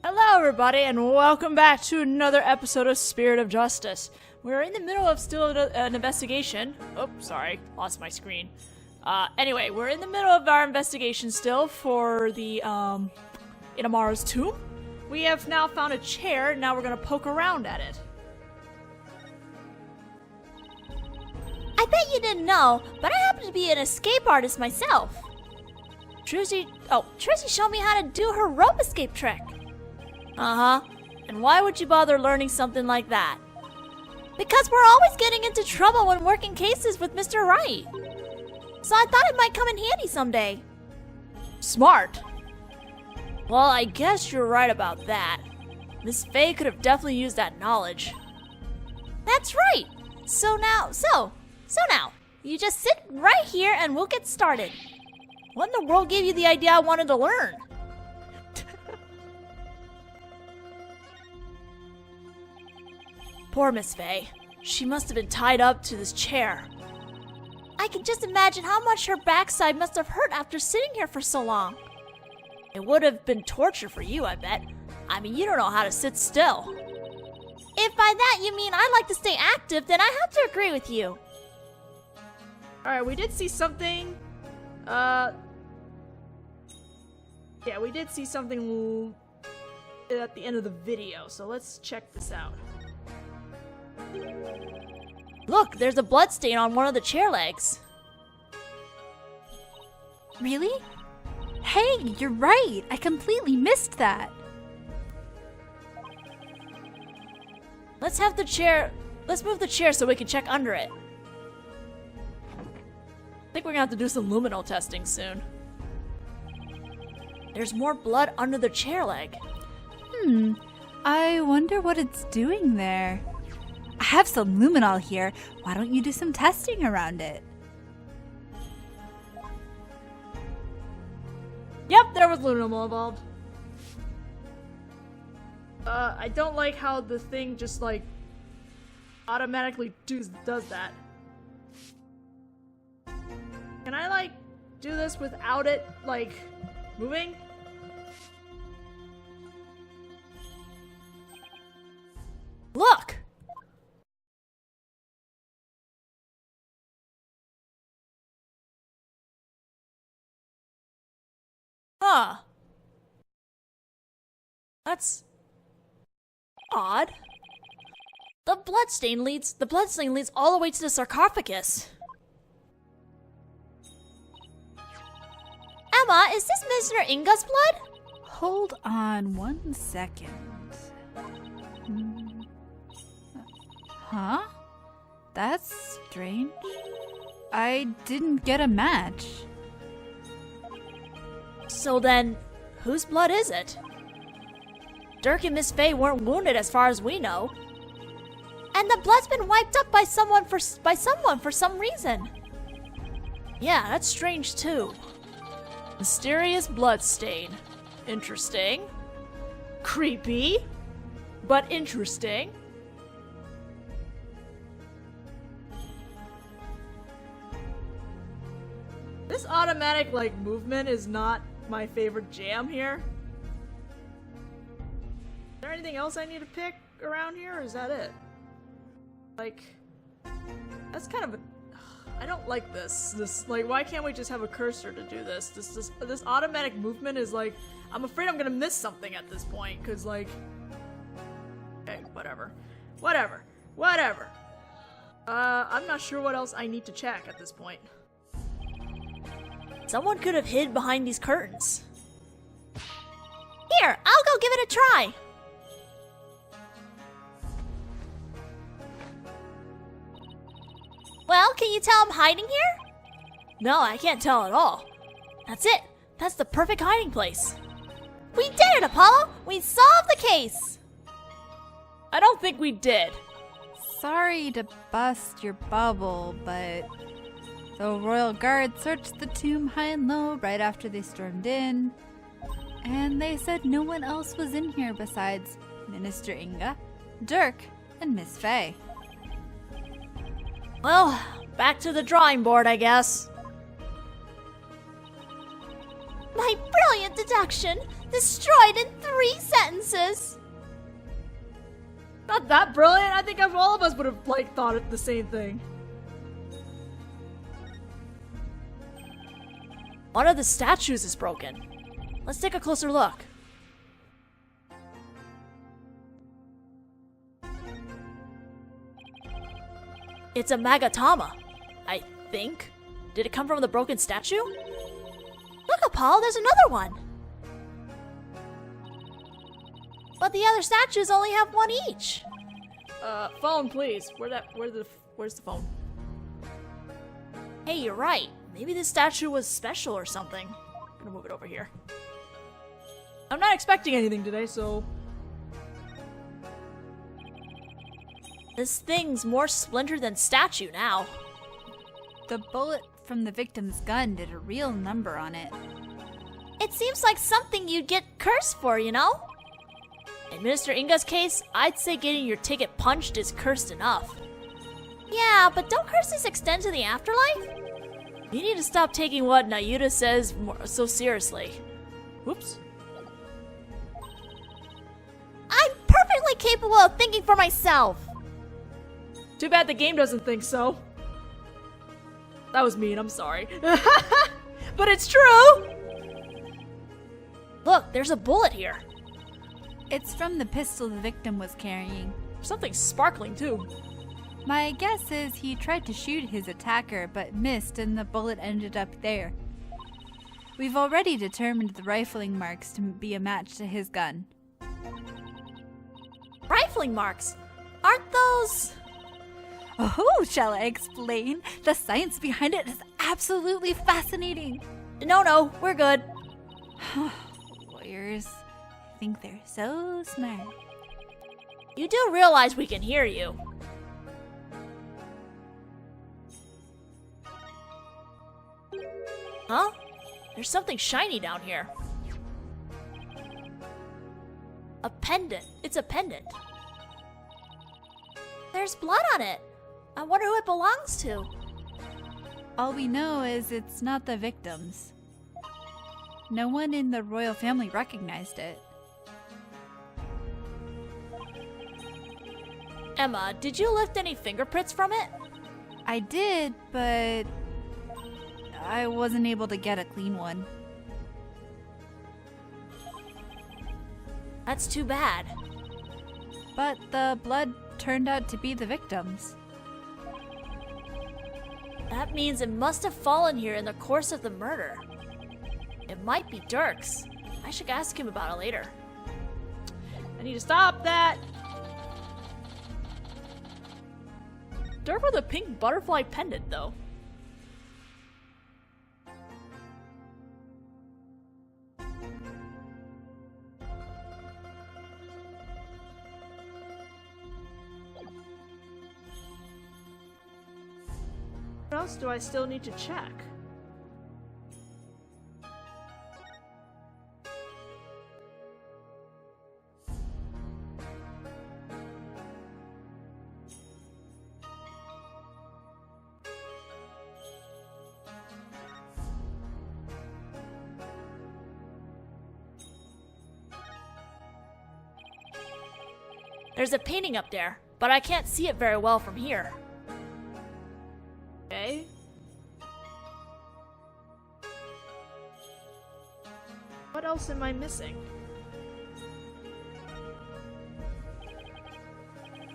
Hello everybody and welcome back to another episode of Spirit of Justice. We're in the middle of still an investigation. Oh, sorry, lost my screen. Anyway, we're in the middle of our investigation still for the, Inamara's tomb. We have now found a chair, now we're gonna poke around at it. I bet you didn't know, but I happen to be an escape artist myself. Tracy showed me how to do her rope escape trick. Uh-huh. And why would you bother learning something like that? Because we're always getting into trouble when working cases with Mr. Wright. So I thought it might come in handy someday. Smart. Well, I guess you're right about that. Miss Faye could have definitely used that knowledge. That's right. So now, you just sit right here and we'll get started. What in the world gave you the idea I wanted to learn? Poor Miss Faye. She must have been tied up to this chair. I can just imagine how much her backside must have hurt after sitting here for so long. It would have been torture for you, I bet. I mean, you don't know how to sit still. If by that you mean I like to stay active, then I have to agree with you. Alright, we did see something. Yeah, we did see something at the end of the video, so let's check this out. Look, there's a blood stain on one of the chair legs. Really? Hey, you're right. I completely missed that. Let's move the chair so we can check under it. I think we're gonna have to do some luminol testing soon. There's more blood under the chair leg. I wonder what it's doing there. I have some luminol here. Why don't you do some testing around it? Yep, there was luminol involved. I don't like how the thing just like automatically does that. Can I like do this without it like moving? Look! Huh. That's odd. The bloodstain leads all the way to the sarcophagus. Emma, is this Mr. Inga's blood? Hold on 1 second. Huh? That's strange. I didn't get a match. So then, whose blood is it? Dirk and Miss Faye weren't wounded as far as we know. And the blood's been wiped up by someone for some reason. Yeah, that's strange too. Mysterious blood stain. Interesting. Creepy, but interesting. This automatic like movement is not my favorite jam here. Is there anything else I need to pick around here, or is that it? Like, that's kind of a... I don't like this. Like, why can't we just have a cursor to do this? This automatic movement is like... I'm afraid I'm gonna miss something at this point, cause like... Okay, whatever. I'm not sure what else I need to check at this point. Someone could have hid behind these curtains. Here, I'll go give it a try. Well, can you tell I'm hiding here? No, I can't tell at all. That's it. That's the perfect hiding place. We did it, Apollo! We solved the case! I don't think we did. Sorry to bust your bubble, but the royal guard searched the tomb high and low right after they stormed in, and they said no one else was in here besides Minister Inga, Dirk, and Miss Faye. Well, back to the drawing board, I guess. My brilliant deduction! Destroyed in 3 sentences. Not that brilliant. I think all of us would have thought it the same thing. One of the statues is broken. Let's take a closer look. It's a Magatama, I think. Did it come from the broken statue? Look, Apollo, there's another one. But the other statues only have 1 each. Phone, please. Where's the phone? Hey, you're right. Maybe this statue was special or something. I'm gonna move it over here. I'm not expecting anything today, so... This thing's more splintered than statue now. The bullet from the victim's gun did a real number on it. It seems like something you'd get cursed for, you know? In Minister Inga's case, I'd say getting your ticket punched is cursed enough. Yeah, but don't curses extend to the afterlife? You need to stop taking what Nayuta says so seriously. Whoops. I'm perfectly capable of thinking for myself. Too bad the game doesn't think so. That was mean, I'm sorry. But it's true! Look, there's a bullet here. It's from the pistol the victim was carrying. Something sparkling too. My guess is he tried to shoot his attacker but missed and the bullet ended up there. We've already determined the rifling marks to be a match to his gun. Rifling marks? Aren't those... Oh, shall I explain? The science behind it is absolutely fascinating. No, we're good. Lawyers, I think they're so smart. You do realize we can hear you. Huh? There's something shiny down here. A pendant. It's a pendant. There's blood on it. I wonder who it belongs to. All we know is it's not the victim's. No one in the royal family recognized it. Emma, did you lift any fingerprints from it? I did, but I wasn't able to get a clean one. That's too bad. But the blood turned out to be the victim's. That means it must have fallen here in the course of the murder. It might be Dirk's. I should ask him about it later. I need to stop that. Dirk with a pink butterfly pendant, though. What else do I still need to check? There's a painting up there, but I can't see it very well from here. Okay. What else am I missing?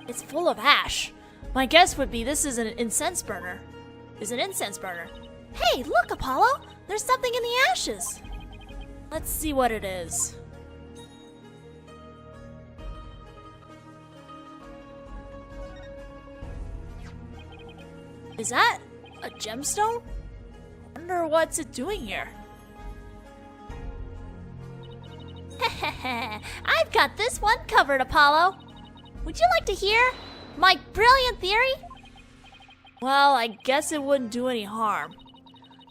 It's full of ash. My guess would be this is an incense burner. Hey, look, Apollo! There's something in the ashes! Let's see what it is. Is that a gemstone? Wonder what's it doing here? I've got this one covered, Apollo. Would you like to hear my brilliant theory? Well, I guess it wouldn't do any harm.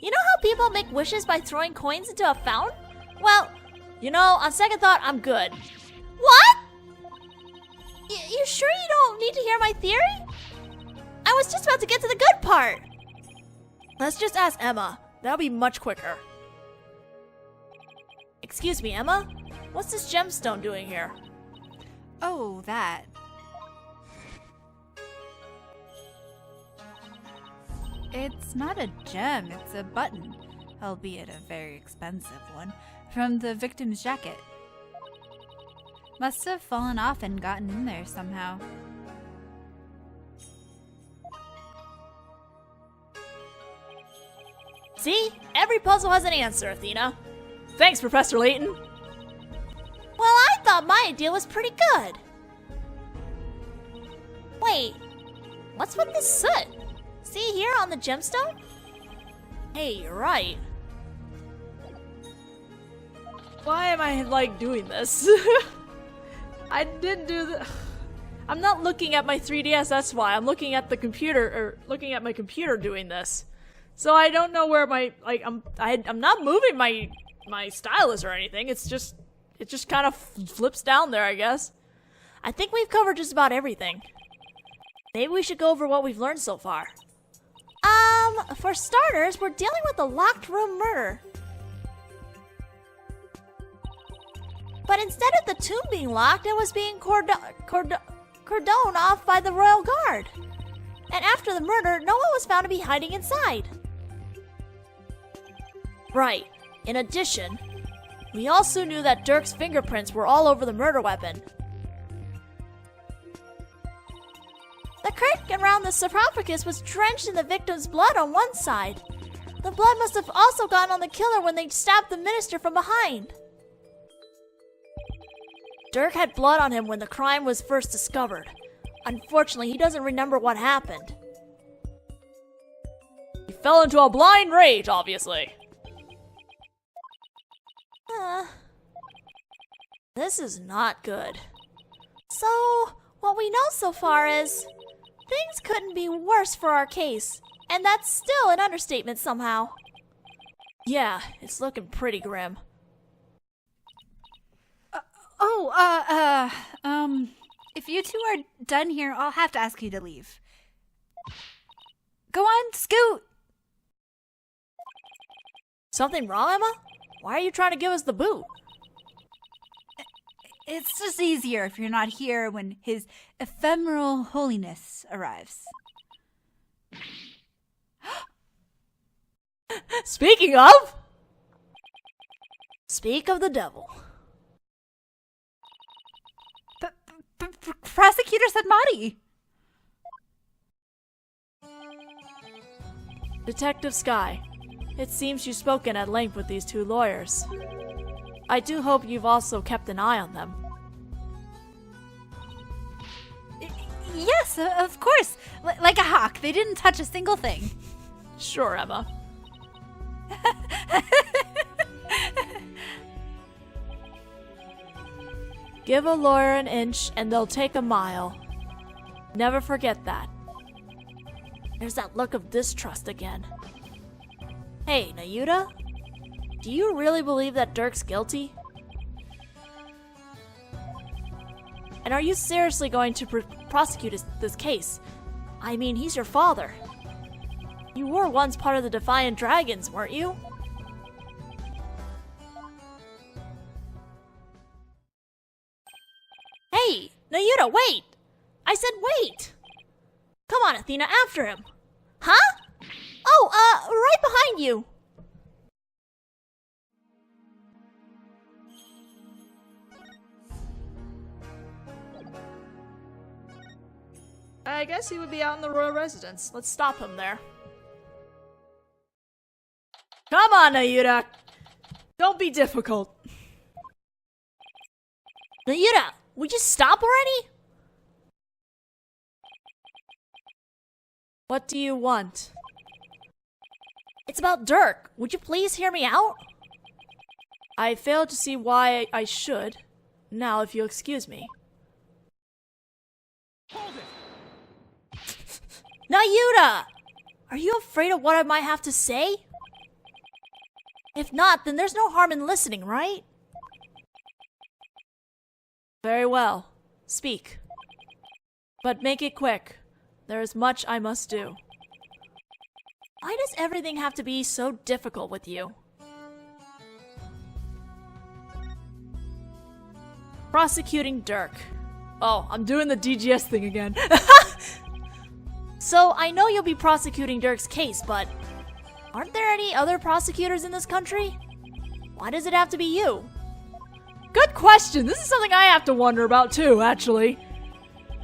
You know how people make wishes by throwing coins into a fountain? Well, You know, on second thought, I'm good. what? You sure you don't need to hear my theory? I was just about to get to the good part. Let's just ask Emma. That'll be much quicker. Excuse me, Emma? What's this gemstone doing here? Oh, that. It's not a gem, it's a button, albeit a very expensive one, from the victim's jacket. Must have fallen off and gotten in there somehow. See? Every puzzle has an answer, Athena. Thanks, Professor Layton. Well, I thought my idea was pretty good. Wait, what's with this soot? See here on the gemstone? Hey, you're right. Why am I, like, doing this? I didn't do the... I'm not looking at my 3DS, that's why. I'm looking at the computer, or looking at my computer doing this. So I don't know where my, like, I'm not moving my stylus or anything. It just kind of flips down there, I guess. I think we've covered just about everything. Maybe we should go over what we've learned so far. For starters, we're dealing with a locked room murder. But instead of the tomb being locked, it was being cordoned off by the royal guard. And after the murder, no one was found to be hiding inside. Right. In addition, we also knew that Dirk's fingerprints were all over the murder weapon. The curtain around the sarcophagus was drenched in the victim's blood on one side. The blood must have also gotten on the killer when they stabbed the minister from behind. Dirk had blood on him when the crime was first discovered. Unfortunately, he doesn't remember what happened. He fell into a blind rage, obviously. This is not good. So, what we know so far is, things couldn't be worse for our case. And that's still an understatement somehow. Yeah, it's looking pretty grim. If you two are done here, I'll have to ask you to leave. Go on, scoot! Something wrong, Emma? Why are you trying to give us the boot? It's just easier if you're not here when His Ephemeral Holiness arrives. Speaking of... Speak of the devil. Prosecutor said Marty. Detective Skye, it seems you've spoken at length with these two lawyers. I do hope you've also kept an eye on them. Yes, of course. Like a hawk. They didn't touch a single thing. Sure, Emma. Give a lawyer an inch and they'll take a mile. Never forget that. There's that look of distrust again. Hey, Nayuta? Do you really believe that Dirk's guilty? And are you seriously going to prosecute this case? I mean, he's your father. You were once part of the Defiant Dragons, weren't you? Hey, Nayuta, wait! I said wait! Come on, Athena, after him! Huh? Oh, right behind you. I guess he would be out in the royal residence. Let's stop him there. Come on, Nayuta! Don't be difficult. Nayuta, would you stop already? What do you want? It's about Dirk. Would you please hear me out? I fail to see why I should. Now, if you'll excuse me. Hold it! Nayuta! Are you afraid of what I might have to say? If not, then there's no harm in listening, right? Very well. Speak. But make it quick. There is much I must do. Why does everything have to be so difficult with you? Prosecuting Dirk. Oh, I'm doing the DGS thing again. So, I know you'll be prosecuting Dirk's case, but aren't there any other prosecutors in this country? Why does it have to be you? Good question. This is something I have to wonder about too, actually.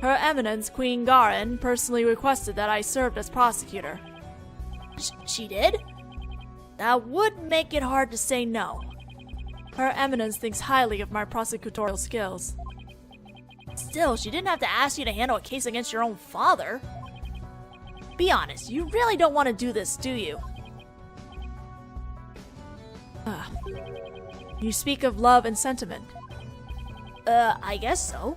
Her Eminence, Queen Garin, personally requested that I served as prosecutor. She did? That would make it hard to say no. Her Eminence thinks highly of my prosecutorial skills. Still, she didn't have to ask you to handle a case against your own father. Be honest, you really don't want to do this, do you? You speak of love and sentiment. I guess so.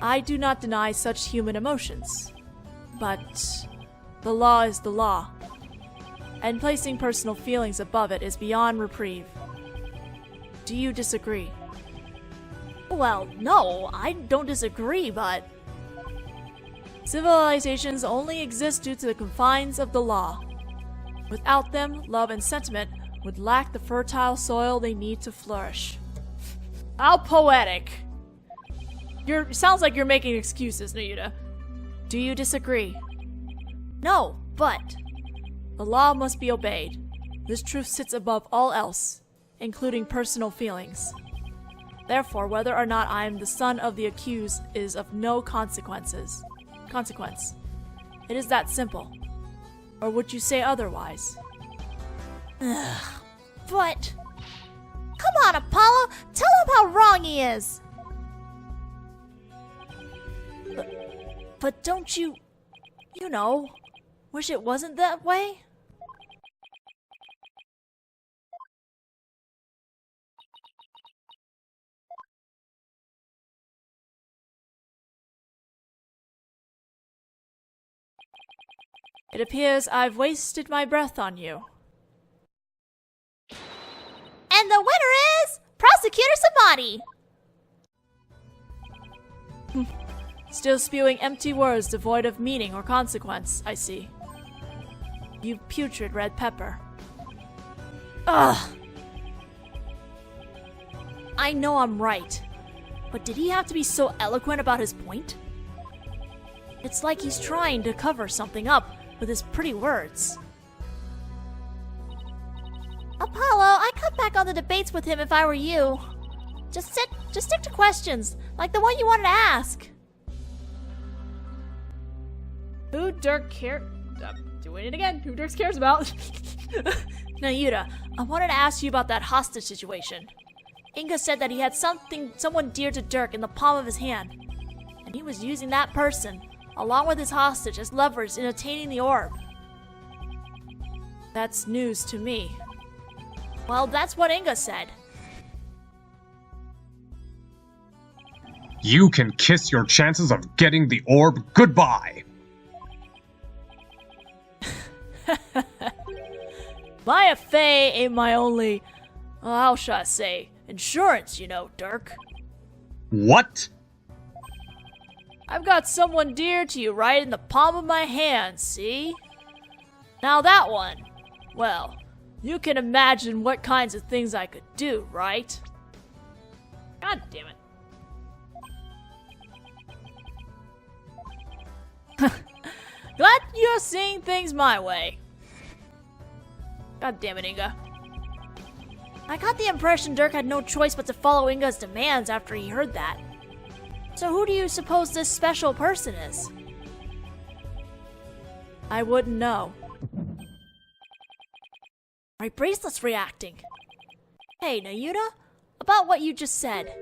I do not deny such human emotions. But the law is the law. And placing personal feelings above it is beyond reprieve. Do you disagree? Well, no, I don't disagree, but civilizations only exist due to the confines of the law. Without them, love and sentiment would lack the fertile soil they need to flourish. How poetic. Sounds like you're making excuses, Nayuta. Do you disagree? No, but the law must be obeyed. This truth sits above all else, including personal feelings. Therefore, whether or not I am the son of the accused is of no consequence. It is that simple. Or would you say otherwise? But come on, Apollo! Tell him how wrong he is! But don't you wish it wasn't that way? It appears I've wasted my breath on you. And the winner is Prosecutor Samadhi! Still spewing empty words devoid of meaning or consequence, I see. You putrid red pepper. Ugh! I know I'm right, but did he have to be so eloquent about his point? It's like he's trying to cover something up with his pretty words. Apollo, I'd cut back on the debates with him if I were you. Just stick to questions, like the one you wanted to ask. Who Dirk doing it again. Who Dirk cares about? Nayuta, I wanted to ask you about that hostage situation. Inga said that he had someone dear to Dirk in the palm of his hand, and he was using that person, along with his hostage, as leverage in attaining the orb. That's news to me. Well, that's what Inga said. You can kiss your chances of getting the orb goodbye. My Afei ain't my only, how shall I say, insurance, Dirk. What? I've got someone dear to you right in the palm of my hand, see? Now that one, well, you can imagine what kinds of things I could do, right? God damn it. Glad you're seeing things my way. God damn it, Inga. I got the impression Dirk had no choice but to follow Inga's demands after he heard that. So who do you suppose this special person is? I wouldn't know. My bracelet's reacting. Hey, Nayuta, about what you just said.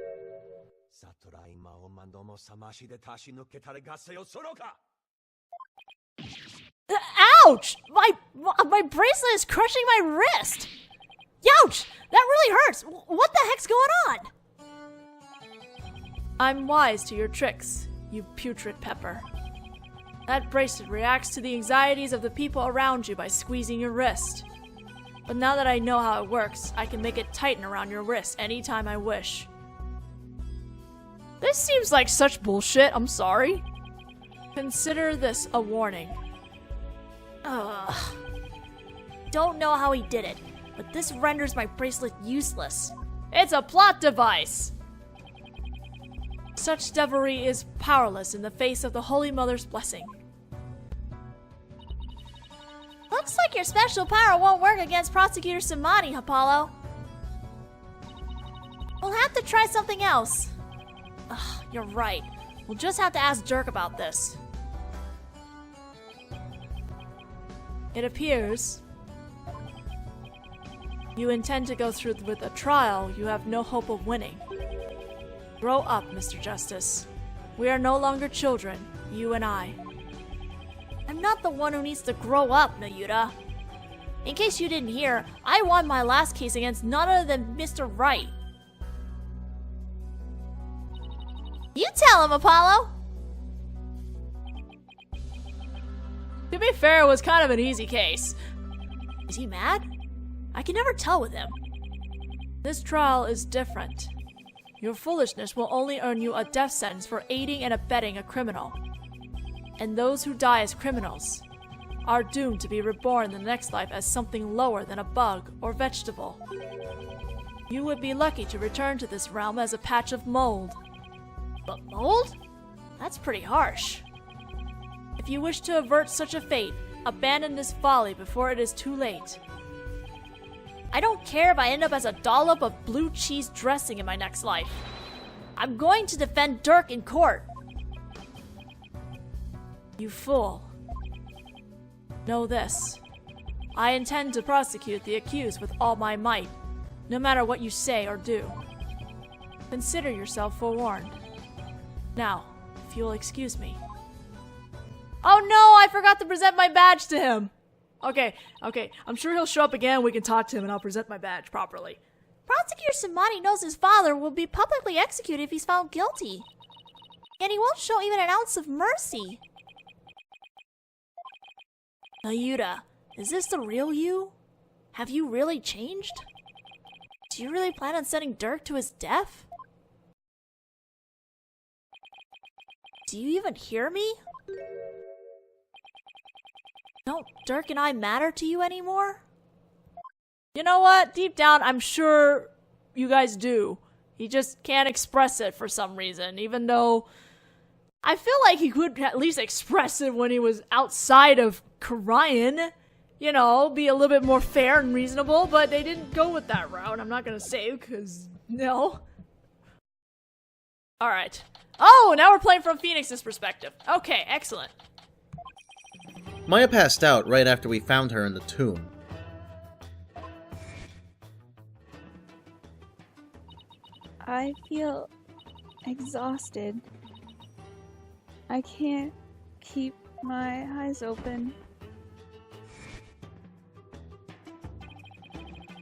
Ouch! My bracelet is crushing my wrist! Youch! That really hurts! What the heck's going on? I'm wise to your tricks, you putrid pepper. That bracelet reacts to the anxieties of the people around you by squeezing your wrist. But now that I know how it works, I can make it tighten around your wrist anytime I wish. This seems like such bullshit, I'm sorry. Consider this a warning. Ugh. Don't know how he did it, but this renders my bracelet useless. It's a plot device! Such devilry is powerless in the face of the Holy Mother's blessing. Looks like your special power won't work against Prosecutor Samani, Apollo. We'll have to try something else. Ugh, you're right. We'll just have to ask Dirk about this. It appears you intend to go through with a trial you have no hope of winning. Grow up, Mr. Justice. We are no longer children, you and I. I'm not the one who needs to grow up, Nayuta. In case you didn't hear, I won my last case against none other than Mr. Wright. You tell him, Apollo! To be fair, it was kind of an easy case. Is he mad? I can never tell with him. This trial is different. Your foolishness will only earn you a death sentence for aiding and abetting a criminal. And those who die as criminals are doomed to be reborn in the next life as something lower than a bug or vegetable. You would be lucky to return to this realm as a patch of mold. But mold? That's pretty harsh. If you wish to avert such a fate, abandon this folly before it is too late. I don't care if I end up as a dollop of blue cheese dressing in my next life. I'm going to defend Dirk in court. You fool. Know this. I intend to prosecute the accused with all my might, no matter what you say or do. Consider yourself forewarned. Now, if you'll excuse me. Oh no, I forgot to present my badge to him! Okay, I'm sure he'll show up again, we can talk to him, and I'll present my badge properly. Prosecutor Samani knows his father will be publicly executed if he's found guilty. And he won't show even an ounce of mercy. Nayuta, is this the real you? Have you really changed? Do you really plan on sending Dirk to his death? Do you even hear me? Don't Dirk and I matter to you anymore? You know what? Deep down, I'm sure you guys do. He just can't express it for some reason, even though I feel like he could at least express it when he was outside of Karayan. You know, be a little bit more fair and reasonable, but they didn't go with that route. I'm not gonna say, because, no. Alright. Oh, now we're playing from Phoenix's perspective. Okay, excellent. Maya passed out right after we found her in the tomb. I feel exhausted. I can't keep my eyes open.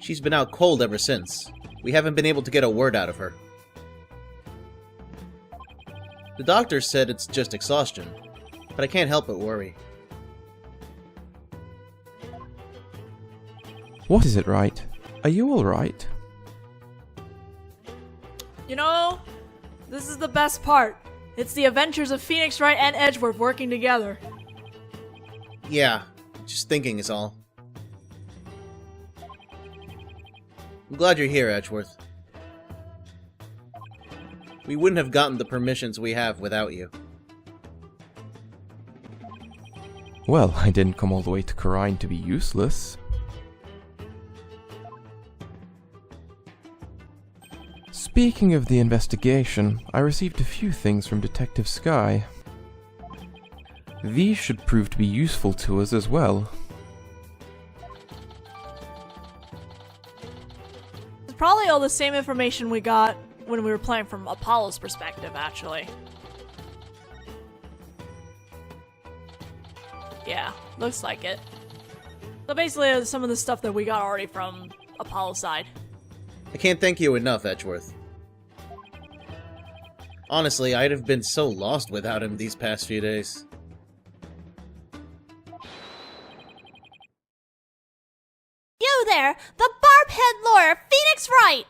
She's been out cold ever since. We haven't been able to get a word out of her. The doctor said it's just exhaustion, but I can't help but worry. What is it, Wright? Are you alright? You know, this is the best part. It's the adventures of Phoenix Wright and Edgeworth working together. Yeah, just thinking is all. I'm glad you're here, Edgeworth. We wouldn't have gotten the permissions we have without you. Well, I didn't come all the way to Karine to be useless. Speaking of the investigation, I received a few things from Detective Skye. These should prove to be useful to us as well. It's probably all the same information we got when we were playing from Apollo's perspective, actually. Yeah, looks like it. So basically, some of the stuff that we got already from Apollo's side. I can't thank you enough, Edgeworth. Honestly, I'd have been so lost without him these past few days. You there, the barb-head lawyer, Phoenix Wright!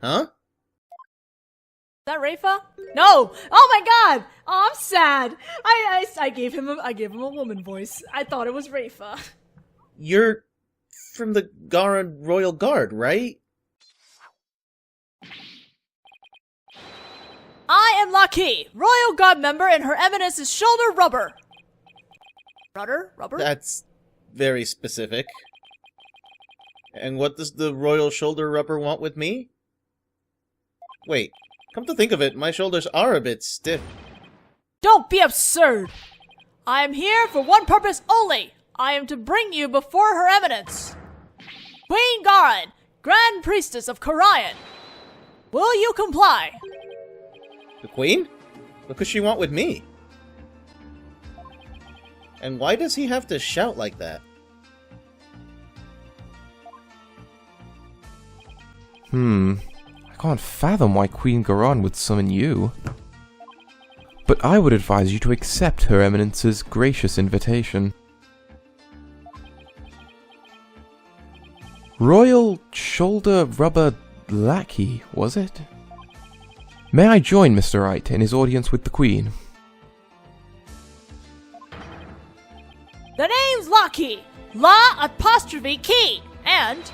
Huh? Is that Rafa? No! Oh my god! Oh, I'm sad! I gave him a woman voice. I thought it was Rafa. You're from the Gara Royal Guard, right? I am Skye, Royal Guard member, and Her Eminence's shoulder rubber. Rubber? That's very specific. And what does the royal shoulder rubber want with me? Wait, come to think of it, my shoulders are a bit stiff. Don't be absurd! I am here for one purpose only. I am to bring you before Her Eminence, Queen Garin, Grand Priestess of Karayan. Will you comply? The Queen? What could she want with me? And why does he have to shout like that? I can't fathom why Queen Garon would summon you. But I would advise you to accept Her Eminence's gracious invitation. Royal shoulder rubber lackey, was it? May I join Mr. Wright in his audience with the Queen? The name's Lockheed, La''Key, and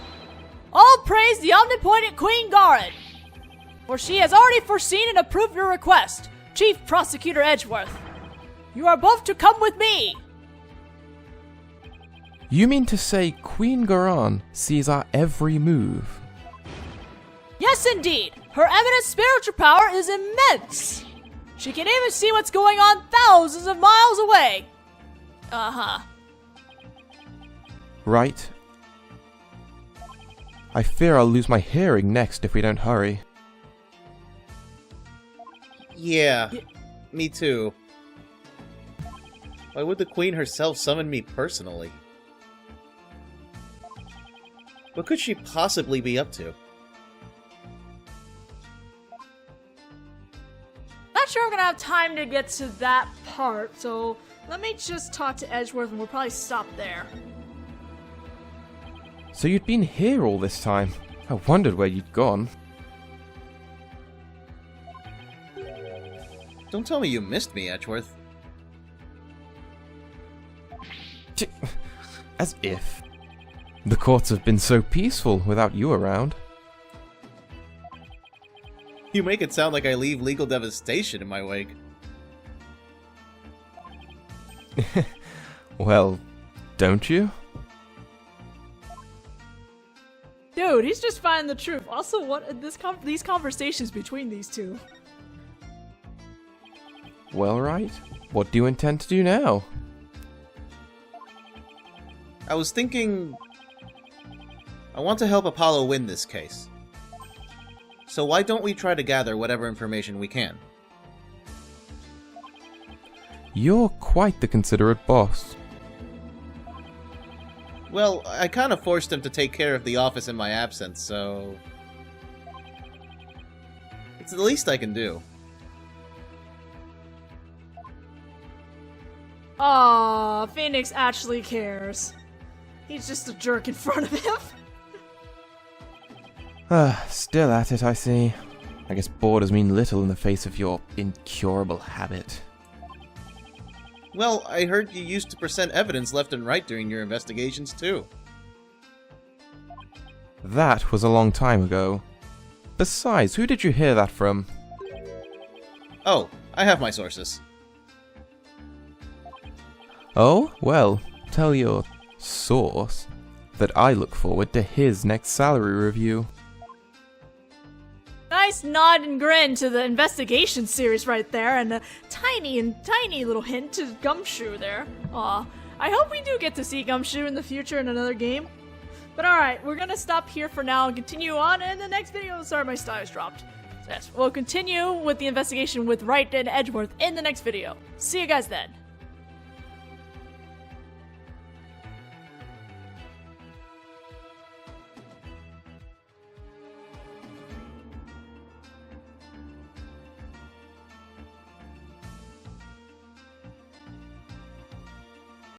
all praise the omnipotent Queen Garin, for she has already foreseen and approved your request, Chief Prosecutor Edgeworth. You are both to come with me. You mean to say Queen Garon sees our every move? Yes, indeed. Her eminent spiritual power is immense. She can even see what's going on thousands of miles away. Right. I fear I'll lose my hearing next if we don't hurry. Yeah, me too. Why would the Queen herself summon me personally? What could she possibly be up to? Not sure I'm gonna have time to get to that part, so let me just talk to Edgeworth and we'll probably stop there. So you'd been here all this time. I wondered where you'd gone. Don't tell me you missed me, Edgeworth. As if. The courts have been so peaceful without you around. You make it sound like I leave legal devastation in my wake. Well, don't you? Dude, he's just finding the truth. Also, what these conversations between these two? Well, right. What do you intend to do now? I was thinking... I want to help Apollo win this case. So why don't we try to gather whatever information we can? You're quite the considerate boss. Well, I kind of forced him to take care of the office in my absence, so... it's the least I can do. Aw, Phoenix actually cares. He's just a jerk in front of him. Still at it, I see. I guess borders mean little in the face of your incurable habit. Well, I heard you used to present evidence left and right during your investigations, too. That was a long time ago. Besides, who did you hear that from? Oh, I have my sources. Oh, well, tell your source that I look forward to his next salary review. Nice nod and grin to the investigation series right there, and a tiny little hint to Gumshoe there. Aw, I hope we do get to see Gumshoe in the future in another game. But alright, we're gonna stop here for now and continue on in the next video. Sorry, my style's dropped. So yes, we'll continue with the investigation with Wright and Edgeworth in the next video. See you guys then.